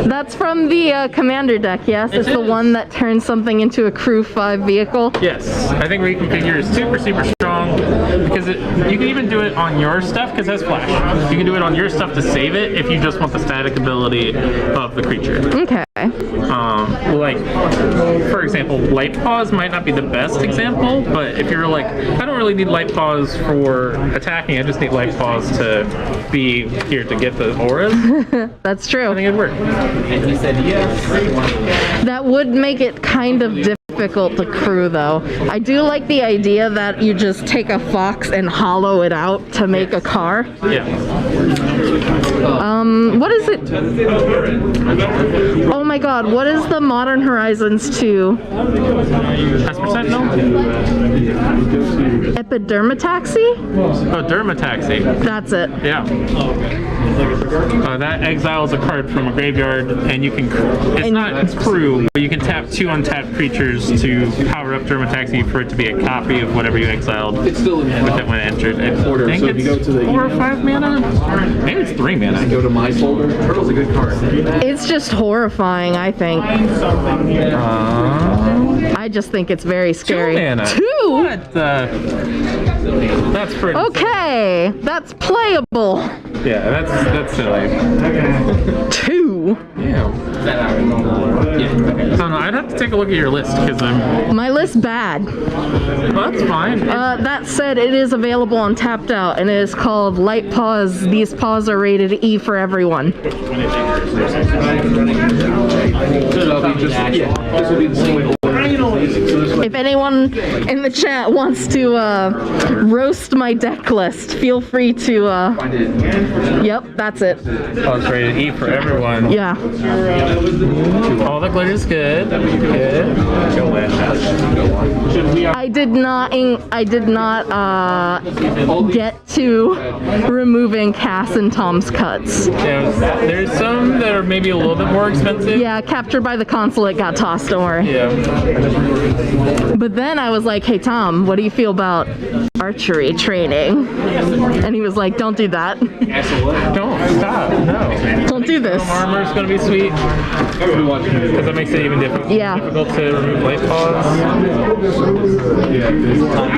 That's from the Commander deck, yes? It's the is. one that turns something into a Crew 5 vehicle. Yes, I think Reconfigure is super, super strong because you can even do it on your stuff because it has flash. You can do it on your stuff to save it if you just want the static ability of the creature. Okay. Like, for example, Light Pause might not be the best example, but if you're like, I don't really need Light Pause for attacking, I just need Light Pause to be here to get the auras, I That's true. think it'd work. That would make it kind of difficult to crew, though. I do like the idea that you just take a fox and hollow it out to make a car. Yeah. What is it? Oh my god, what is the Modern Horizons 2? That's percent no? Epidermataxy? Oh, Dermataxi. That's it. Yeah. That exiles a card from a graveyard, and you can. It's crew, but you can tap 2 untapped creatures to power up Dermataxi for it to be a copy of whatever you exiled with it when it entered. I think it's 4 or 5 mana? Maybe it's 3 mana. Go to my folder. Turtle's a good card. It's just horrifying, I think. I just think it's very scary. 2 mana. 2? What the? That's pretty. Okay, that's playable. Yeah, that's silly. 2. Yeah. I don't know. I'd have to take a look at your list because My list bad. Well, that's fine. That said, it is available on Tapped Out, and it is called Light Pause. These paws are rated E for everyone. This will be the same. If anyone in the chat wants to roast my deck list, feel free to. Yep, that's it. Pause rated E for everyone. Yeah. All the glitter is good. Good. I did not get to removing Cass and Tom's cuts. Yeah, there's some that are maybe a little bit more expensive. Yeah, Captured by the Consulate got tossed, don't worry. Yeah. But then I was like, hey Tom, what do you feel about archery training? And he was like, don't do that. Don't stop. No. Don't do this. Armor is going to be sweet because that makes it even difficult. Yeah. Difficult to remove light pause.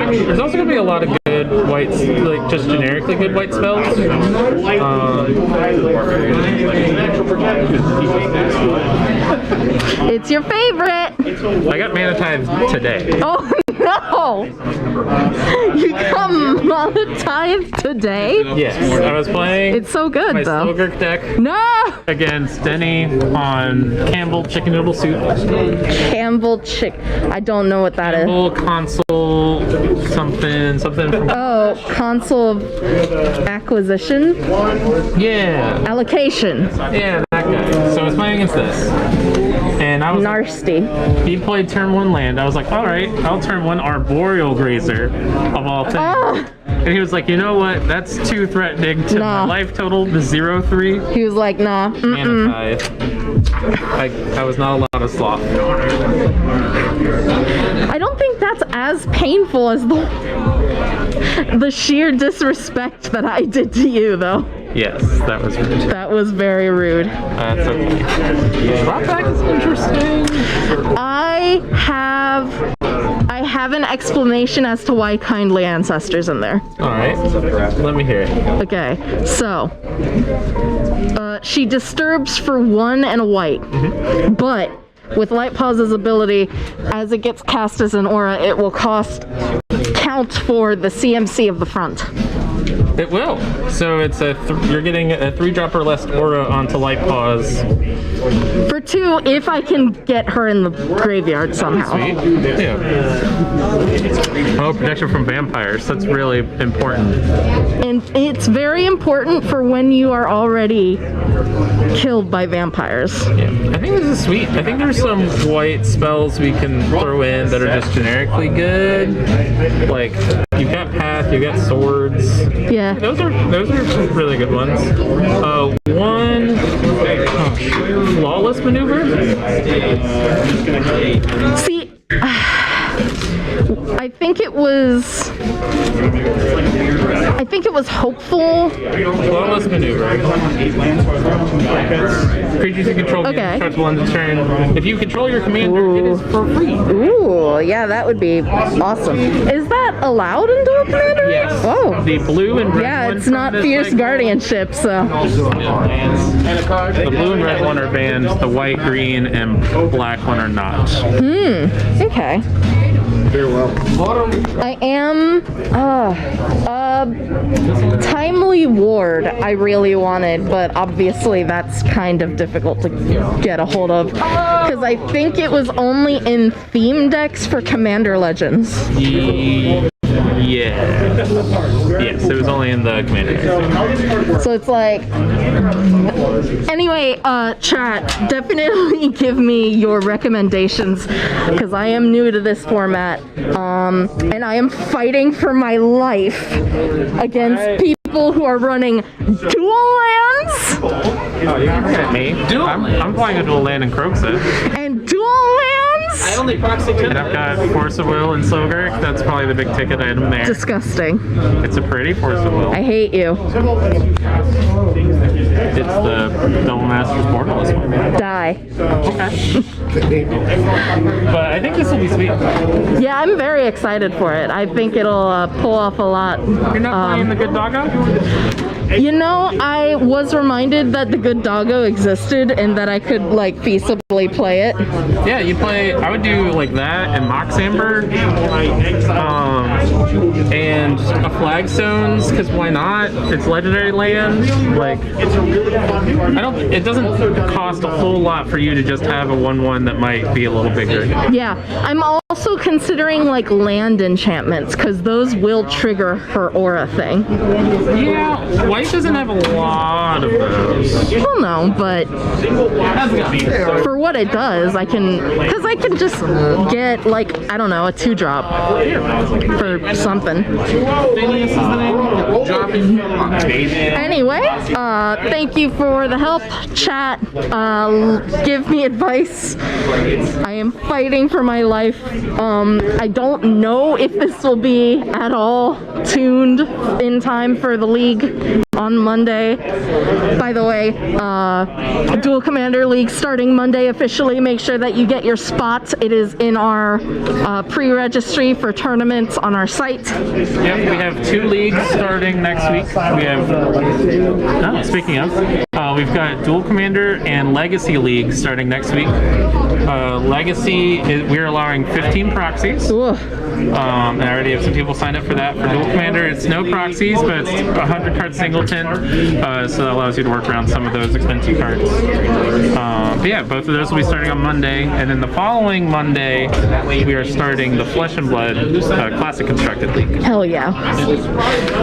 There's also going to be a lot of good white, like just generically good white spells. It's your favorite. I got Mana Tithe today. Oh no! You got Mana Tithe today? Yes, I was playing It's so good my though. Stilgurk deck No! against Denny on Campbell Chicken Noodle Soup. Campbell Chick. I don't know what that is. Campbell Console something from Oh, console of acquisition? yeah. Allocation. Yeah, that guy. So I was playing against this. And I was Nasty. he played turn 1 land. I was like, alright, I'll turn 1 Arboreal Grazer of all things. Oh, And he was like, you know what? That's too threatening to Nah. my life total, the 0-3. He was like, nah. Mm-mm. I was not allowed to sloth. I don't think that's as painful as the sheer disrespect that I did to you, though. Yes, that was rude. That was very rude. That's okay. Drop back is interesting. I have an explanation as to why kindly ancestors in there. All right, let me hear it. Okay, so she disturbs for 1 and a white, but with Light Pause's ability, as it gets cast as an aura, it will count for the CMC of the front. It will. So it's you're getting a 3-drop or less aura onto Light Pause. For 2, if I can get her in the graveyard somehow. Sweet. Yeah. Oh, protection from vampires. That's really important. And it's very important for when you are already killed by vampires. Yeah. I think this is sweet. I think there's some white spells we can throw in that are just generically good. Like, you've got Path, you've got Swords. Yeah. Those are really good ones. Flawless Maneuver? See, I think it was hopeful. Flawless Maneuver. Creatures you control get touchable on the turn. If you control your commander, it is for free. Ooh, yeah, that would be awesome. Is that allowed in Dual Commander? Yes. Oh. The blue and red Yeah, one it's from not this Fierce deck- Guardianship, so. The blue and red one are banned. The white, green, and black one are not. Okay. I am Timely Ward I really wanted, but obviously that's kind of difficult to get a hold of because I think it was only in theme decks for Commander Legends. Yes, it was only in the commander. So it's like, anyway, chat, definitely give me your recommendations because I am new to this format, and I am fighting for my life against people who are running dual lands. Oh, you can hit me. I'm playing a dual land in Kroxa. And dual lands? I only proxy to And I've got Force of Will and Slogurk. That's probably the big ticket item there. Disgusting. It's a pretty Force of Will. I hate you. It's the Double Masters Borderless one. Die. Okay. But I think this will be sweet. Yeah, I'm very excited for it. I think it'll pull off a lot. You're not playing the good doggo? You know, I was reminded that the good doggo existed and that I could, like, feasibly play it. Yeah, you play. I would do like that and Mox Amber, and a Flagstones, because why not? It's legendary land. Like, it doesn't cost a whole lot for you to just have a 1/1 that might be a little bigger. Yeah, I'm also considering, like, land enchantments, because those will trigger her aura thing. Yeah, white doesn't have a lot of those. Well, no, but for what it does, I can just get, like, I don't know, a 2-drop for something. Anyway, thank you for the help, chat. Give me advice. I am fighting for my life. I don't know if this will be at all tuned in time for the league on Monday. By the way, Dual Commander League starting Monday officially. Make sure that you get your spot. It is in our pre-registry for tournaments on our site. Yep, we have 2 leagues starting next week. We have, speaking of, we've got Dual Commander and Legacy League starting next week. Legacy, we're allowing 15 proxies. Ooh. And I already have some people signed up for that. For Dual Commander, it's no proxies, but it's 100 card singleton, so that allows you to work around some of those expensive cards. But yeah, both of those will be starting on Monday, and then the following Monday, we are starting the Flesh and Blood Classic Constructed League. Hell yeah.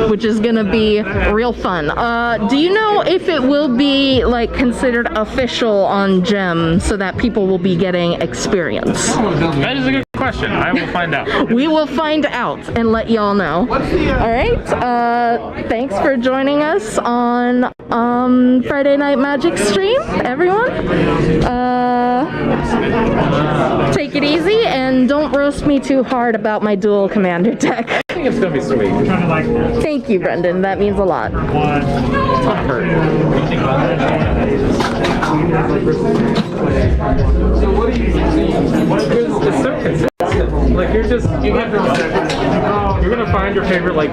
Which is gonna be real fun. Do you know if it will be, like, considered official on Gem so that people will be getting experience? That is a good question. question. I will find out. We will find out and let y'all know. All right. Thanks for joining us on Friday Night Magic stream, everyone. Take it easy and don't roast me too hard about my dual commander deck. I think it's gonna be sweet. Thank you, Brendan. That means a lot. So what do you see? It's so consistent. Like you're gonna find your favorite like